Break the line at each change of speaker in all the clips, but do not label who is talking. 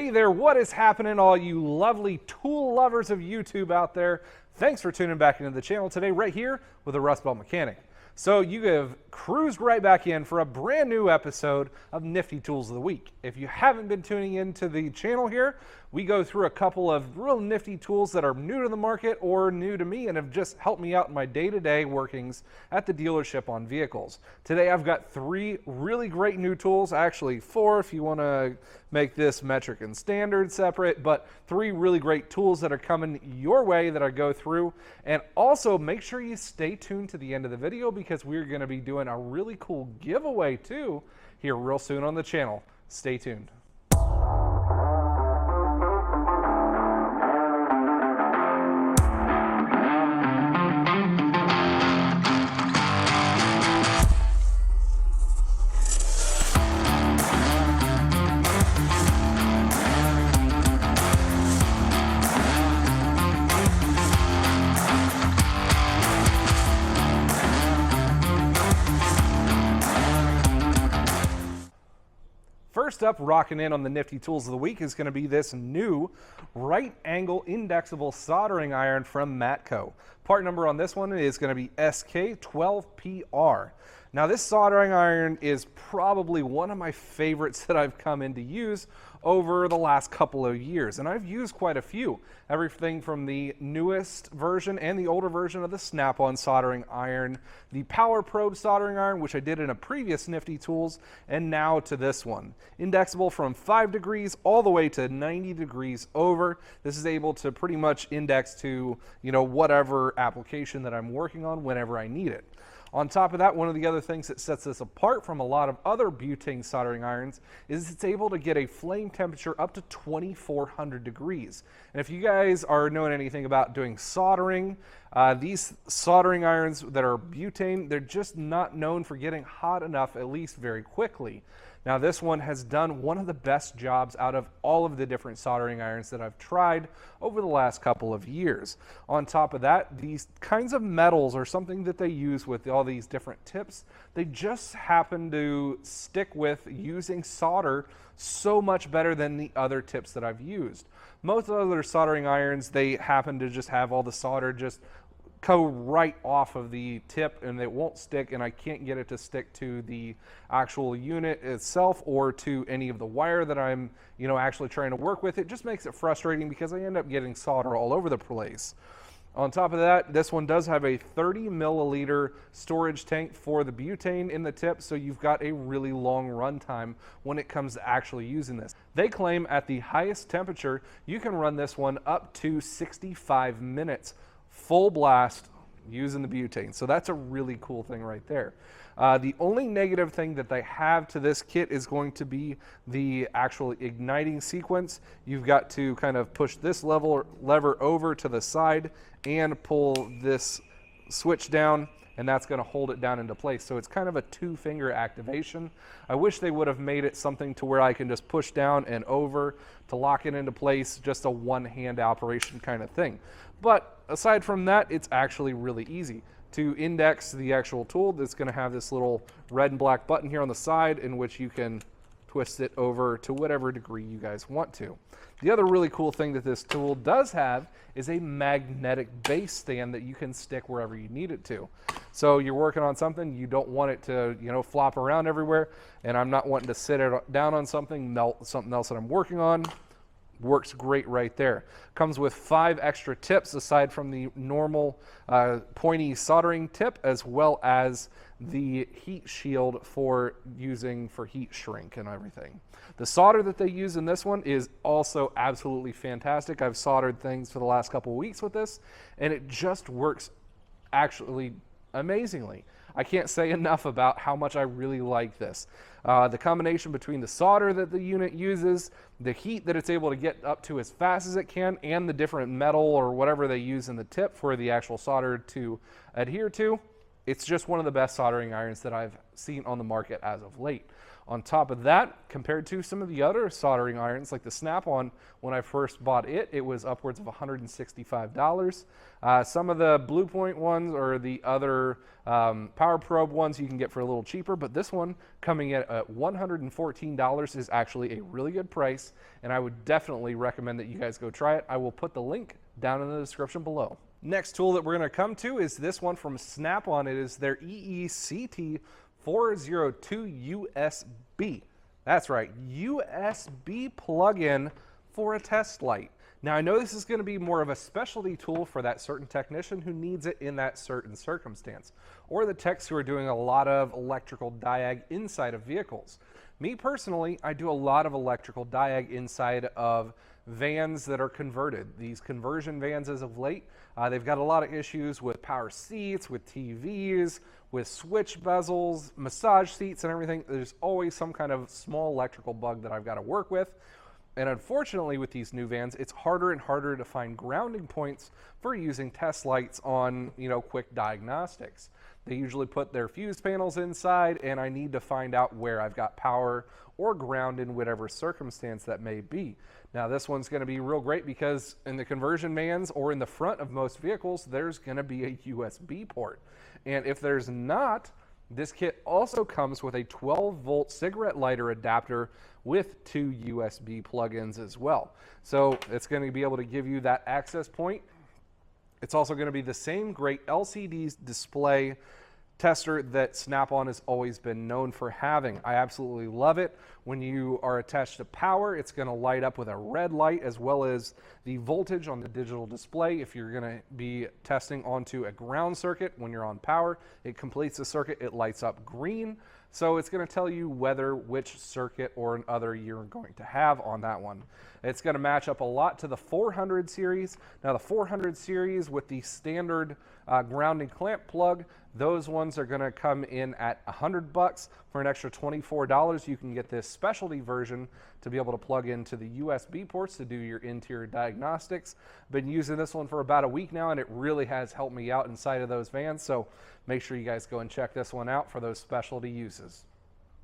Hey there, what is happening, all you lovely tool lovers of YouTube out there? Thanks for tuning back into the channel today, right here with the Rust Belt Mechanic. So you have cruised right back in for a brand new episode of Nifty Tools of the Week. If you haven't been tuning into the channel here, we go through a couple of real nifty tools that are new to the market or new to me and have just helped me out in my day-to-day workings at the dealership on vehicles. Today I've got 3 really great new tools, actually 4 if you want to make this metric and standard separate, but 3 really great tools that are coming your way that I go through. And also make sure you stay tuned to the end of the video because we're going to be doing a really cool giveaway too here real soon on the channel. Stay tuned. First up, rocking in on the Nifty Tools of the Week is going to be this new right angle indexable soldering iron from Matco. Part number on this one is going to be SK12PR. Now this soldering iron is probably one of my favorites that I've come in to use over the last couple of years, and I've used quite a few. Everything from the newest version and the older version of the Snap-on soldering iron, the Power Probe soldering iron, which I did in a previous Nifty Tools, and now to this one. Indexable from 5 degrees all the way to 90 degrees over. This is able to pretty much index to, whatever application that I'm working on whenever I need it. On top of that, one of the other things that sets this apart from a lot of other butane soldering irons is it's able to get a flame temperature up to 2400 degrees. And if you guys are knowing anything about doing soldering, these soldering irons that are butane, they're just not known for getting hot enough, at least very quickly. Now this one has done one of the best jobs out of all of the different soldering irons that I've tried over the last couple of years. On top of that, these kinds of metals are something that they use with all these different tips. They just happen to stick with using solder so much better than the other tips that I've used. Most other soldering irons, they happen to just have all the solder just go right off of the tip and it won't stick, and I can't get it to stick to the actual unit itself or to any of the wire that I'm actually trying to work with. It just makes it frustrating because I end up getting solder all over the place. On top of that, this one does have a 30 milliliter storage tank for the butane in the tip, so you've got a really long run time when it comes to actually using this. They claim at the highest temperature, you can run this one up to 65 minutes. Full blast using the butane. So that's a really cool thing right there. The only negative thing that they have to this kit is going to be the actual igniting sequence. You've got to kind of push this lever over to the side and pull this switch down, and that's going to hold it down into place. So it's kind of a 2-finger activation. I wish they would have made it something to where I can just push down and over to lock it into place, just a one-hand operation kind of thing. But aside from that, it's actually really easy. To index the actual tool, it's going to have this little red and black button here on the side in which you can twist it over to whatever degree you guys want to. The other really cool thing that this tool does have is a magnetic base stand that you can stick wherever you need it to. So you're working on something, you don't want it to flop around everywhere, and I'm not wanting to sit it down on something else that I'm working on. Works great right there. Comes with 5 extra tips aside from the normal pointy soldering tip, as well as the heat shield for using for heat shrink and everything. The solder that they use in this one is also absolutely fantastic. I've soldered things for the last couple of weeks with this, and it just works actually amazingly. I can't say enough about how much I really like this. The combination between the solder that the unit uses, the heat that it's able to get up to as fast as it can, and the different metal or whatever they use in the tip for the actual solder to adhere to, it's just one of the best soldering irons that I've seen on the market as of late. On top of that, compared to some of the other soldering irons like the Snap-on, when I first bought it, it was upwards of $165. Some of the Blue Point ones or the other Power Probe ones you can get for a little cheaper, but this one coming in at $114 is actually a really good price, and I would definitely recommend that you guys go try it. I will put the link down in the description below. Next tool that we're going to come to is this one from Snap-on. It is their EECT 402 USB. That's right, USB plug-in for a test light. Now I know this is going to be more of a specialty tool for that certain technician who needs it in that certain circumstance, or the techs who are doing a lot of electrical diag inside of vehicles. Me personally, I do a lot of electrical diag inside of vans that are converted. These conversion vans as of late, they've got a lot of issues with power seats, with TVs, with switch bezels, massage seats and everything. There's always some kind of small electrical bug that I've got to work with. And unfortunately with these new vans, it's harder and harder to find grounding points for using test lights on, quick diagnostics. They usually put their fuse panels inside, and I need to find out where I've got power or ground in whatever circumstance that may be. Now this one's going to be real great because in the conversion vans or in the front of most vehicles, there's going to be a USB port. And if there's not, this kit also comes with a 12-volt cigarette lighter adapter with 2 USB plug-ins as well. So it's going to be able to give you that access point. It's also going to be the same great LCD display tester that Snap-on has always been known for having. I absolutely love it. When you are attached to power, it's going to light up with a red light as well as the voltage on the digital display. If you're going to be testing onto a ground circuit when you're on power, it completes the circuit, it lights up green. So it's going to tell you which circuit or other you're going to have on that one. It's going to match up a lot to the 400 series. Now the 400 series with the standard grounding clamp plug, those ones are going to come in at $100. For an extra $24, you can get this specialty version to be able to plug into the USB ports to do your interior diagnostics. Been using this one for about a week now, and it really has helped me out inside of those vans. So make sure you guys go and check this one out for those specialty uses.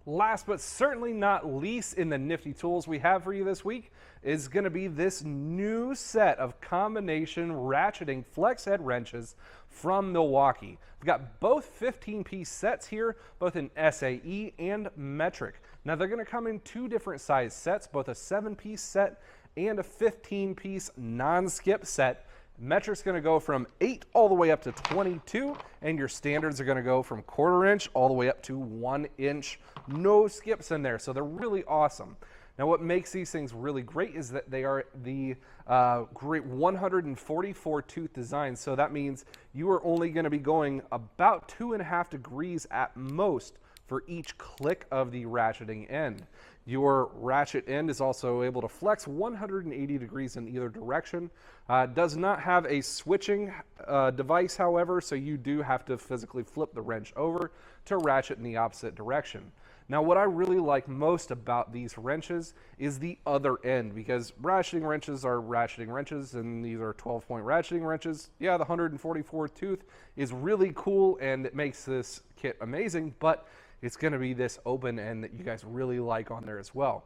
Last but certainly not least in the nifty tools we have for you this week is going to be this new set of combination ratcheting flex head wrenches from Milwaukee. We've got both 15-piece sets here, both in SAE and metric. Now they're going to come in 2 different size sets, both a 7-piece set and a 15-piece non-skip set. Metric's going to go from 8 all the way up to 22, and your standards are going to go from 1/4 inch all the way up to 1 inch. No skips in there, so they're really awesome. Now what makes these things really great is that they are the great 144 tooth design, so that means you are only going to be going about 2.5 degrees at most for each click of the ratcheting end. Your ratchet end is also able to flex 180 degrees in either direction. Does not have a switching device, however, so you do have to physically flip the wrench over to ratchet in the opposite direction. Now what I really like most about these wrenches is the other end, because ratcheting wrenches are ratcheting wrenches, and these are 12-point ratcheting wrenches. Yeah, the 144 tooth is really cool and it makes this kit amazing, but it's going to be this open end that you guys really like on there as well.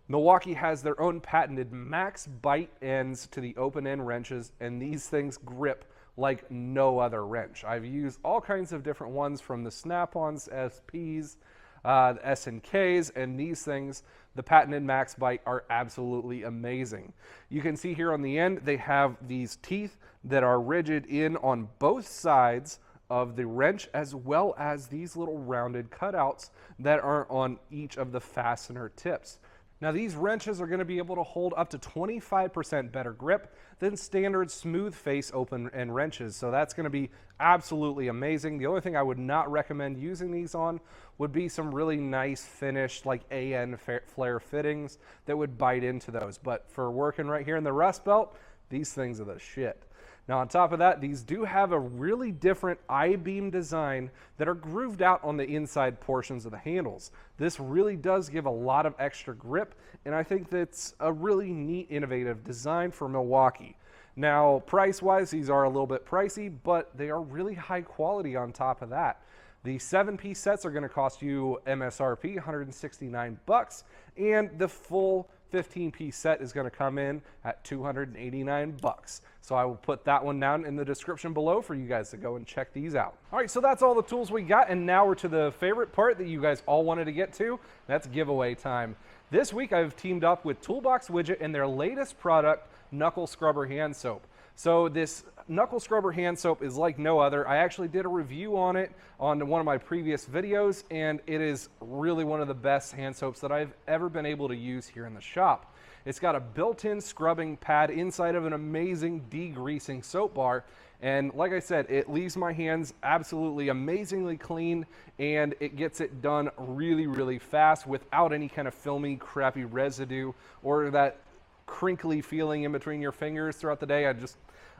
Milwaukee has their own patented max bite ends to the open end wrenches, and these things grip like no other wrench. I've used all kinds of different ones, from the Snap-ons, SPs, the SNKs, and these things, the patented max bite, are absolutely amazing. You can see here on the end, they have these teeth that are rigid in on both sides of the wrench, as well as these little rounded cutouts that are on each of the fastener tips. Now these wrenches are going to be able to hold up to 25% better grip than standard smooth face open end wrenches, so that's going to be absolutely amazing. The only thing I would not recommend using these on would be some really nice finished like AN flare fittings that would bite into those, but for working right here in the Rust Belt, these things are the shit. Now on top of that, these do have a really different I-beam design that are grooved out on the inside portions of the handles. This really does give a lot of extra grip, and I think that's a really neat, innovative design for Milwaukee. Now price-wise, these are a little bit pricey, but they are really high quality on top of that. The 7-piece sets are going to cost you MSRP $169, and the full 15-piece set is going to come in at $289. So I will put that one down in the description below for you guys to go and check these out. All right, so that's all the tools we got, and now we're to the favorite part that you guys all wanted to get to. That's giveaway time. This week I've teamed up with Toolbox Widget and their latest product, Knuckle Scrubber Hand Soap. So this Knuckle Scrubber Hand Soap is like no other. I actually did a review on it on one of my previous videos, and it is really one of the best hand soaps that I've ever been able to use here in the shop. It's got a built-in scrubbing pad inside of an amazing degreasing soap bar, and like I said, it leaves my hands absolutely amazingly clean, and it gets it done really, really fast without any kind of filmy, crappy residue or that crinkly feeling in between your fingers throughout the day.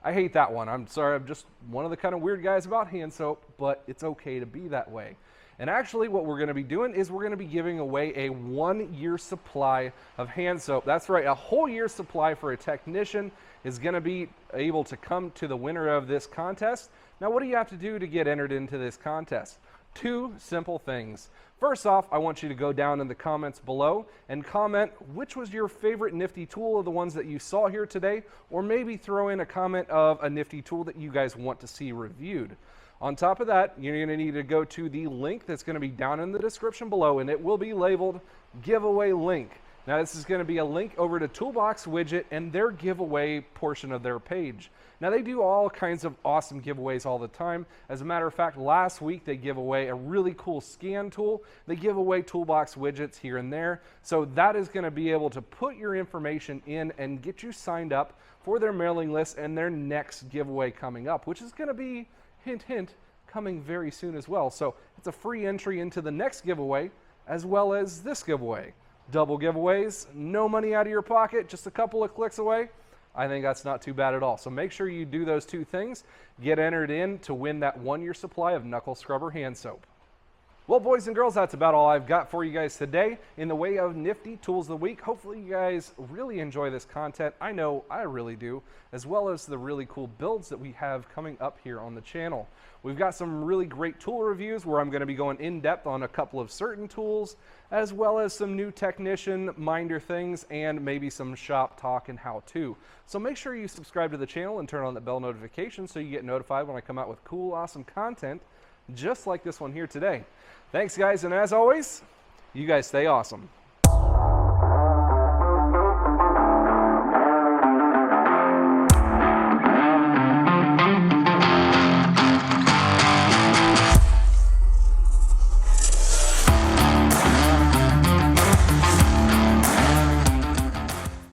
I hate that one. I'm sorry, I'm just one of the kind of weird guys about hand soap, but it's okay to be that way. And actually what we're going to be doing is we're going to be giving away a 1-year supply of hand soap. That's right, a whole year's supply for a technician is going to be able to come to the winner of this contest. Now what do you have to do to get entered into this contest? 2 simple things. First off, I want you to go down in the comments below and comment which was your favorite Nifty tool of the ones that you saw here today, or maybe throw in a comment of a Nifty tool that you guys want to see reviewed. On top of that, you're going to need to go to the link that's going to be down in the description below, and it will be labeled giveaway link. Now this is going to be a link over to Toolbox Widget and their giveaway portion of their page. Now they do all kinds of awesome giveaways all the time. As a matter of fact, last week they give away a really cool scan tool. They give away Toolbox Widgets here and there. So that is going to be able to put your information in and get you signed up for their mailing list and their next giveaway coming up, which is going to be, hint, hint, coming very soon as well. So it's a free entry into the next giveaway as well as this giveaway. Double giveaways, no money out of your pocket, just a couple of clicks away. I think that's not too bad at all. So make sure you do those 2 things. Get entered in to win that 1-year supply of Knuckle Scrubber Hand Soap. Well, boys and girls, that's about all I've got for you guys today in the way of Nifty Tools of the Week. Hopefully you guys really enjoy this content. I know I really do, as well as the really cool builds that we have coming up here on the channel. We've got some really great tool reviews where I'm going to be going in depth on a couple of certain tools, as well as some new technician minder things and maybe some shop talk and how-to. So make sure you subscribe to the channel and turn on the bell notification so you get notified when I come out with cool, awesome content just like this one here today. Thanks, guys, and as always, you guys stay awesome.